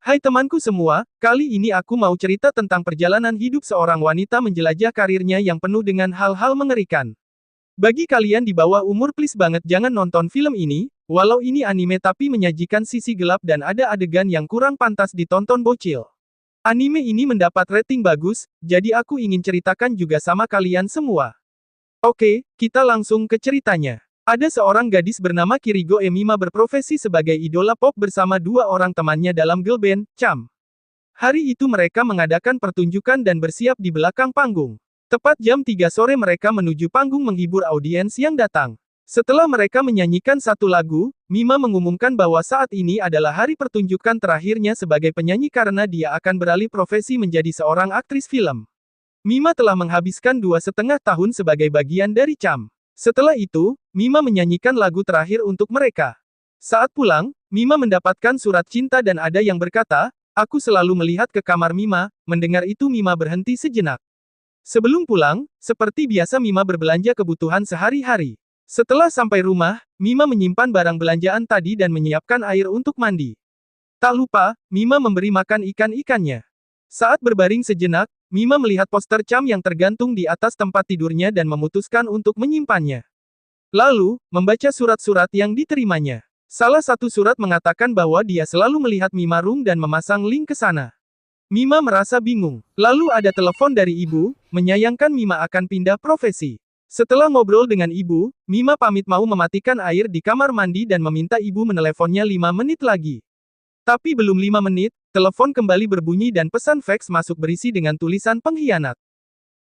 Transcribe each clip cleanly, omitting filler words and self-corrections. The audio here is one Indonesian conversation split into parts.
Hai temanku semua, kali ini aku mau cerita tentang perjalanan hidup seorang wanita menjelajah karirnya yang penuh dengan hal-hal mengerikan. Bagi kalian di bawah umur please banget jangan nonton film ini, walau ini anime tapi menyajikan sisi gelap dan ada adegan yang kurang pantas ditonton bocil. Anime ini mendapat rating bagus, jadi aku ingin ceritakan juga sama kalian semua. Oke, kita langsung ke ceritanya. Ada seorang gadis bernama Kirigo Emima berprofesi sebagai idola pop bersama dua orang temannya dalam girl band, Cham. Hari itu mereka mengadakan pertunjukan dan bersiap di belakang panggung. Tepat jam 3 sore mereka menuju panggung menghibur audiens yang datang. Setelah mereka menyanyikan satu lagu, Mima mengumumkan bahwa saat ini adalah hari pertunjukan terakhirnya sebagai penyanyi karena dia akan beralih profesi menjadi seorang aktris film. Mima telah menghabiskan 2,5 tahun sebagai bagian dari Cham. Setelah itu, Mima menyanyikan lagu terakhir untuk mereka. Saat pulang, Mima mendapatkan surat cinta dan ada yang berkata, "Aku selalu melihat ke kamar Mima." Mendengar itu Mima berhenti sejenak. Sebelum pulang, seperti biasa Mima berbelanja kebutuhan sehari-hari. Setelah sampai rumah, Mima menyimpan barang belanjaan tadi dan menyiapkan air untuk mandi. Tak lupa, Mima memberi makan ikan-ikannya. Saat berbaring sejenak, Mima melihat poster Cham yang tergantung di atas tempat tidurnya dan memutuskan untuk menyimpannya. Lalu, membaca surat-surat yang diterimanya. Salah satu surat mengatakan bahwa dia selalu melihat Mima Room dan memasang link ke sana. Mima merasa bingung. Lalu ada telepon dari ibu, menyayangkan Mima akan pindah profesi. Setelah ngobrol dengan ibu, Mima pamit mau mematikan air di kamar mandi dan meminta ibu meneleponnya 5 menit lagi. Tapi belum 5 menit, telepon kembali berbunyi dan pesan fax masuk berisi dengan tulisan pengkhianat.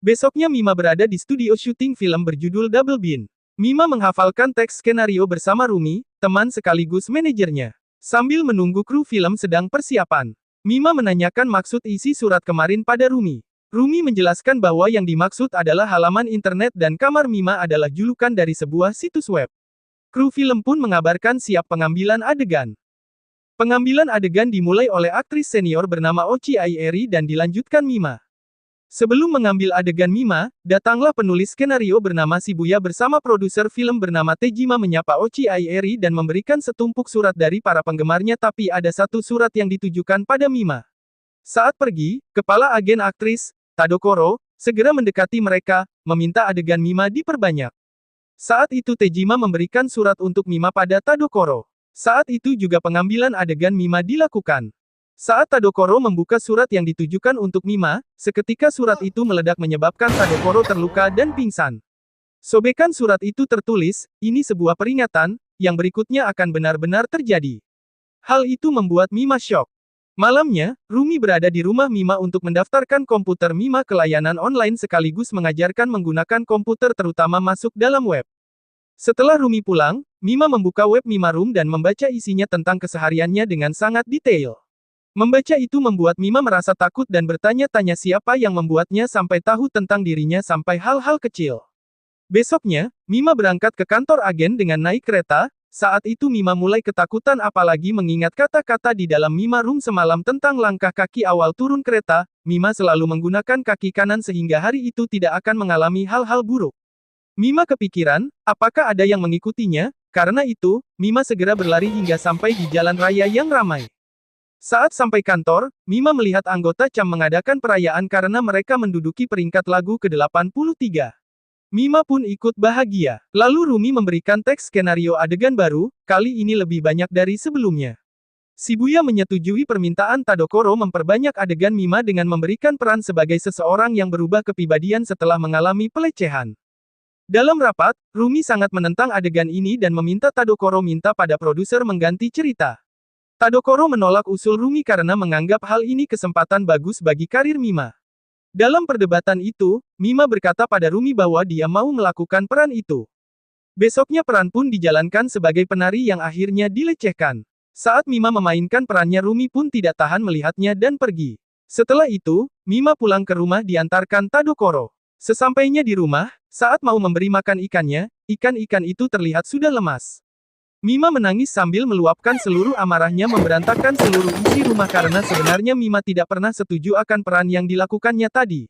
Besoknya Mima berada di studio syuting film berjudul Double Bind. Mima menghafalkan teks skenario bersama Rumi, teman sekaligus manajernya. Sambil menunggu kru film sedang persiapan, Mima menanyakan maksud isi surat kemarin pada Rumi. Rumi menjelaskan bahwa yang dimaksud adalah halaman internet dan kamar Mima adalah julukan dari sebuah situs web. Kru film pun mengabarkan siap pengambilan adegan. Pengambilan adegan dimulai oleh aktris senior bernama Ochi Aieri dan dilanjutkan Mima. Sebelum mengambil adegan Mima, datanglah penulis skenario bernama Shibuya bersama produser film bernama Tejima menyapa Ochi Aieri dan memberikan setumpuk surat dari para penggemarnya tapi ada satu surat yang ditujukan pada Mima. Saat pergi, kepala agen aktris, Tadokoro, segera mendekati mereka, meminta adegan Mima diperbanyak. Saat itu Tejima memberikan surat untuk Mima pada Tadokoro. Saat itu juga pengambilan adegan Mima dilakukan. Saat Tadokoro membuka surat yang ditujukan untuk Mima, seketika surat itu meledak menyebabkan Tadokoro terluka dan pingsan. Sobekan surat itu tertulis, "Ini sebuah peringatan, yang berikutnya akan benar-benar terjadi." Hal itu membuat Mima syok. Malamnya, Rumi berada di rumah Mima untuk mendaftarkan komputer Mima ke layanan online sekaligus mengajarkan menggunakan komputer terutama masuk dalam web. Setelah Rumi pulang, Mima membuka web Mima Room dan membaca isinya tentang kesehariannya dengan sangat detail. Membaca itu membuat Mima merasa takut dan bertanya-tanya siapa yang membuatnya sampai tahu tentang dirinya sampai hal-hal kecil. Besoknya, Mima berangkat ke kantor agen dengan naik kereta. Saat itu Mima mulai ketakutan apalagi mengingat kata-kata di dalam Mima Room semalam tentang langkah kaki awal turun kereta. Mima selalu menggunakan kaki kanan sehingga hari itu tidak akan mengalami hal-hal buruk. Mima kepikiran, apakah ada yang mengikutinya? Karena itu, Mima segera berlari hingga sampai di jalan raya yang ramai. Saat sampai kantor, Mima melihat anggota Cham mengadakan perayaan karena mereka menduduki peringkat lagu ke-83. Mima pun ikut bahagia. Lalu Rumi memberikan teks skenario adegan baru, kali ini lebih banyak dari sebelumnya. Shibuya menyetujui permintaan Tadokoro memperbanyak adegan Mima dengan memberikan peran sebagai seseorang yang berubah kepribadian setelah mengalami pelecehan. Dalam rapat, Rumi sangat menentang adegan ini dan meminta Tadokoro minta pada produser mengganti cerita. Tadokoro menolak usul Rumi karena menganggap hal ini kesempatan bagus bagi karir Mima. Dalam perdebatan itu, Mima berkata pada Rumi bahwa dia mau melakukan peran itu. Besoknya peran pun dijalankan sebagai penari yang akhirnya dilecehkan. Saat Mima memainkan perannya Rumi pun tidak tahan melihatnya dan pergi. Setelah itu, Mima pulang ke rumah diantarkan Tadokoro. Sesampainya di rumah, saat mau memberi makan ikannya, ikan-ikan itu terlihat sudah lemas. Mima menangis sambil meluapkan seluruh amarahnya memberantakan seluruh isi rumah karena sebenarnya Mima tidak pernah setuju akan peran yang dilakukannya tadi.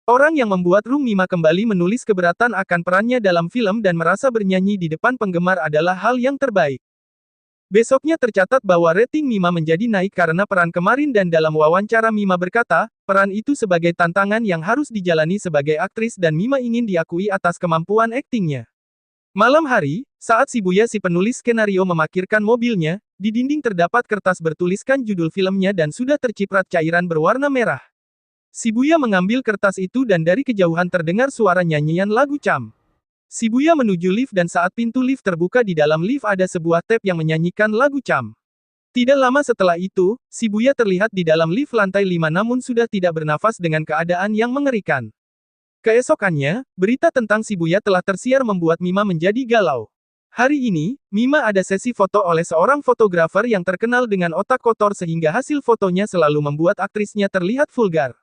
Orang yang membuat Room Mima kembali menulis keberatan akan perannya dalam film dan merasa bernyanyi di depan penggemar adalah hal yang terbaik. Besoknya tercatat bahwa rating Mima menjadi naik karena peran kemarin dan dalam wawancara Mima berkata, peran itu sebagai tantangan yang harus dijalani sebagai aktris dan Mima ingin diakui atas kemampuan aktingnya. Malam hari, saat Shibuya si penulis skenario memarkirkan mobilnya, di dinding terdapat kertas bertuliskan judul filmnya dan sudah terciprat cairan berwarna merah. Shibuya mengambil kertas itu dan dari kejauhan terdengar suara nyanyian lagu Cham. Shibuya menuju lift dan saat pintu lift terbuka di dalam lift ada sebuah tape yang menyanyikan lagu Cham. Tidak lama setelah itu, Shibuya terlihat di dalam lift lantai 5 namun sudah tidak bernafas dengan keadaan yang mengerikan. Keesokannya, berita tentang Shibuya telah tersiar membuat Mima menjadi galau. Hari ini, Mima ada sesi foto oleh seorang fotografer yang terkenal dengan otak kotor sehingga hasil fotonya selalu membuat aktrisnya terlihat vulgar.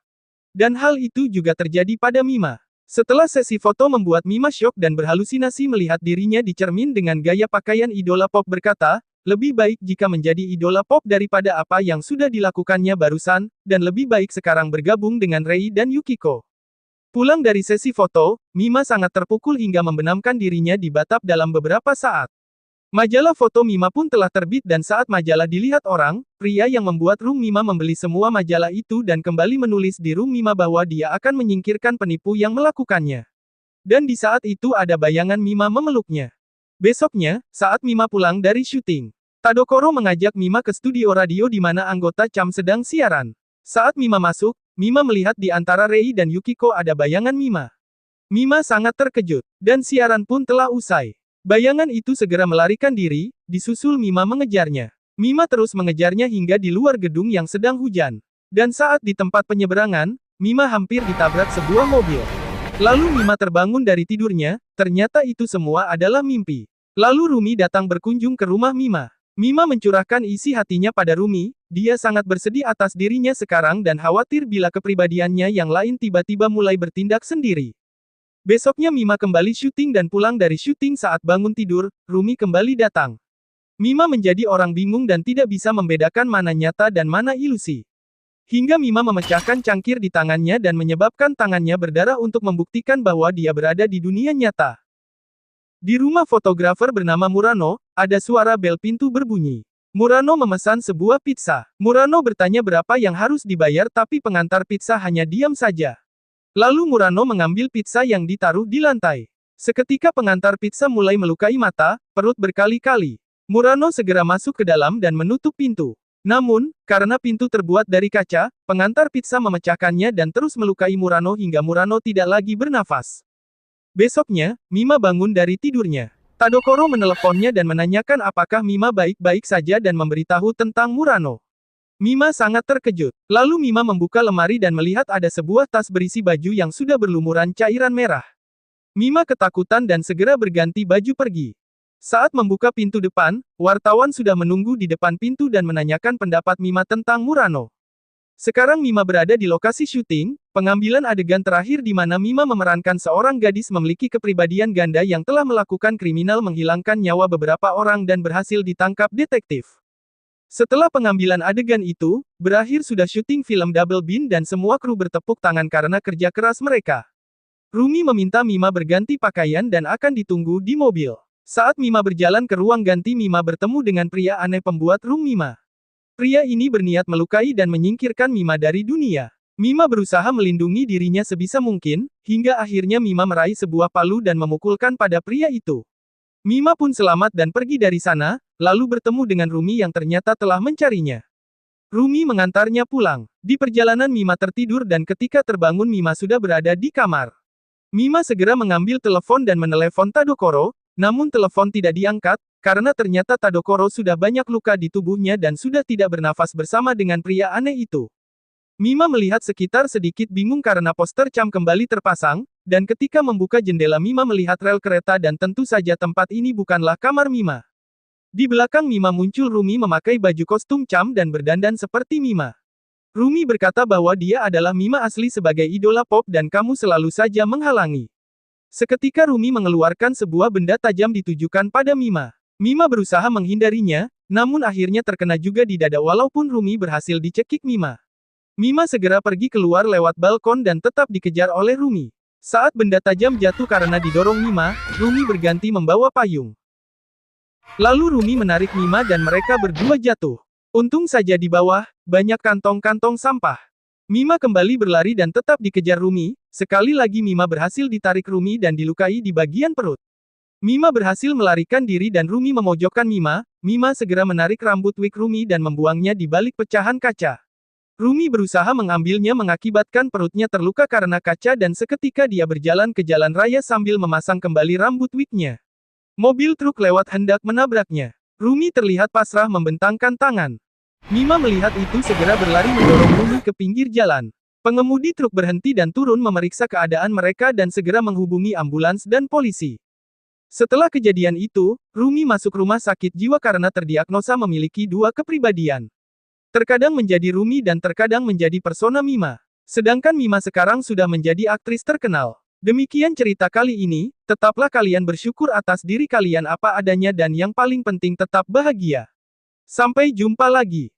Dan hal itu juga terjadi pada Mima. Setelah sesi foto membuat Mima syok dan berhalusinasi melihat dirinya di cermin dengan gaya pakaian idola pop berkata, lebih baik jika menjadi idola pop daripada apa yang sudah dilakukannya barusan, dan lebih baik sekarang bergabung dengan Rei dan Yukiko. Pulang dari sesi foto, Mima sangat terpukul hingga membenamkan dirinya di batap dalam beberapa saat. Majalah foto Mima pun telah terbit dan saat majalah dilihat orang, pria yang membuat room Mima membeli semua majalah itu dan kembali menulis di room Mima bahwa dia akan menyingkirkan penipu yang melakukannya. Dan di saat itu ada bayangan Mima memeluknya. Besoknya, saat Mima pulang dari syuting, Tadokoro mengajak Mima ke studio radio di mana anggota Cham sedang siaran. Saat Mima masuk, Mima melihat di antara Rei dan Yukiko ada bayangan Mima. Mima sangat terkejut, dan siaran pun telah usai. Bayangan itu segera melarikan diri, disusul Mima mengejarnya. Mima terus mengejarnya hingga di luar gedung yang sedang hujan. Dan saat di tempat penyeberangan, Mima hampir ditabrak sebuah mobil. Lalu Mima terbangun dari tidurnya, ternyata itu semua adalah mimpi. Lalu Rumi datang berkunjung ke rumah Mima. Mima mencurahkan isi hatinya pada Rumi, dia sangat bersedih atas dirinya sekarang dan khawatir bila kepribadiannya yang lain tiba-tiba mulai bertindak sendiri. Besoknya Mima kembali syuting dan pulang dari syuting saat bangun tidur, Rumi kembali datang. Mima menjadi orang bingung dan tidak bisa membedakan mana nyata dan mana ilusi. Hingga Mima memecahkan cangkir di tangannya dan menyebabkan tangannya berdarah untuk membuktikan bahwa dia berada di dunia nyata. Di rumah fotografer bernama Murano, ada suara bel pintu berbunyi. Murano memesan sebuah pizza. Murano bertanya berapa yang harus dibayar tapi pengantar pizza hanya diam saja. Lalu Murano mengambil pizza yang ditaruh di lantai. Seketika pengantar pizza mulai melukai mata, perut berkali-kali. Murano segera masuk ke dalam dan menutup pintu. Namun, karena pintu terbuat dari kaca, pengantar pizza memecahkannya dan terus melukai Murano hingga Murano tidak lagi bernafas. Besoknya, Mima bangun dari tidurnya. Tadokoro meneleponnya dan menanyakan apakah Mima baik-baik saja dan memberitahu tentang Murano. Mima sangat terkejut. Lalu Mima membuka lemari dan melihat ada sebuah tas berisi baju yang sudah berlumuran cairan merah. Mima ketakutan dan segera berganti baju pergi. Saat membuka pintu depan, wartawan sudah menunggu di depan pintu dan menanyakan pendapat Mima tentang Murano. Sekarang Mima berada di lokasi syuting, pengambilan adegan terakhir di mana Mima memerankan seorang gadis memiliki kepribadian ganda yang telah melakukan kriminal menghilangkan nyawa beberapa orang dan berhasil ditangkap detektif. Setelah pengambilan adegan itu, berakhir sudah syuting film Double Bind dan semua kru bertepuk tangan karena kerja keras mereka. Rumi meminta Mima berganti pakaian dan akan ditunggu di mobil. Saat Mima berjalan ke ruang ganti Mima bertemu dengan pria aneh pembuat room Mima. Pria ini berniat melukai dan menyingkirkan Mima dari dunia. Mima berusaha melindungi dirinya sebisa mungkin, hingga akhirnya Mima meraih sebuah palu dan memukulkan pada pria itu. Mima pun selamat dan pergi dari sana, lalu bertemu dengan Rumi yang ternyata telah mencarinya. Rumi mengantarnya pulang. Di perjalanan Mima tertidur dan ketika terbangun Mima sudah berada di kamar. Mima segera mengambil telepon dan menelepon Tadokoro, namun telepon tidak diangkat, karena ternyata Tadokoro sudah banyak luka di tubuhnya dan sudah tidak bernafas bersama dengan pria aneh itu. Mima melihat sekitar sedikit bingung karena poster Cham kembali terpasang, dan ketika membuka jendela Mima melihat rel kereta dan tentu saja tempat ini bukanlah kamar Mima. Di belakang Mima muncul Rumi memakai baju kostum Cham dan berdandan seperti Mima. Rumi berkata bahwa dia adalah Mima asli sebagai idola pop dan kamu selalu saja menghalangi. Seketika Rumi mengeluarkan sebuah benda tajam ditujukan pada Mima. Mima berusaha menghindarinya, namun akhirnya terkena juga di dada walaupun Rumi berhasil dicekik Mima. Mima segera pergi keluar lewat balkon dan tetap dikejar oleh Rumi. Saat benda tajam jatuh karena didorong Mima, Rumi berganti membawa payung. Lalu Rumi menarik Mima dan mereka berdua jatuh. Untung saja di bawah, banyak kantong-kantong sampah. Mima kembali berlari dan tetap dikejar Rumi. Sekali lagi Mima berhasil ditarik Rumi dan dilukai di bagian perut. Mima berhasil melarikan diri dan Rumi memojokkan Mima. Mima segera menarik rambut wig Rumi dan membuangnya di balik pecahan kaca. Rumi berusaha mengambilnya mengakibatkan perutnya terluka karena kaca dan seketika dia berjalan ke jalan raya sambil memasang kembali rambut wignya. Mobil truk lewat hendak menabraknya. Rumi terlihat pasrah membentangkan tangan. Mima melihat itu segera berlari mendorong Rumi ke pinggir jalan. Pengemudi truk berhenti dan turun memeriksa keadaan mereka dan segera menghubungi ambulans dan polisi. Setelah kejadian itu, Rumi masuk rumah sakit jiwa karena terdiagnosa memiliki dua kepribadian. Terkadang menjadi Rumi dan terkadang menjadi persona Mima. Sedangkan Mima sekarang sudah menjadi aktris terkenal. Demikian cerita kali ini, tetaplah kalian bersyukur atas diri kalian apa adanya dan yang paling penting tetap bahagia. Sampai jumpa lagi.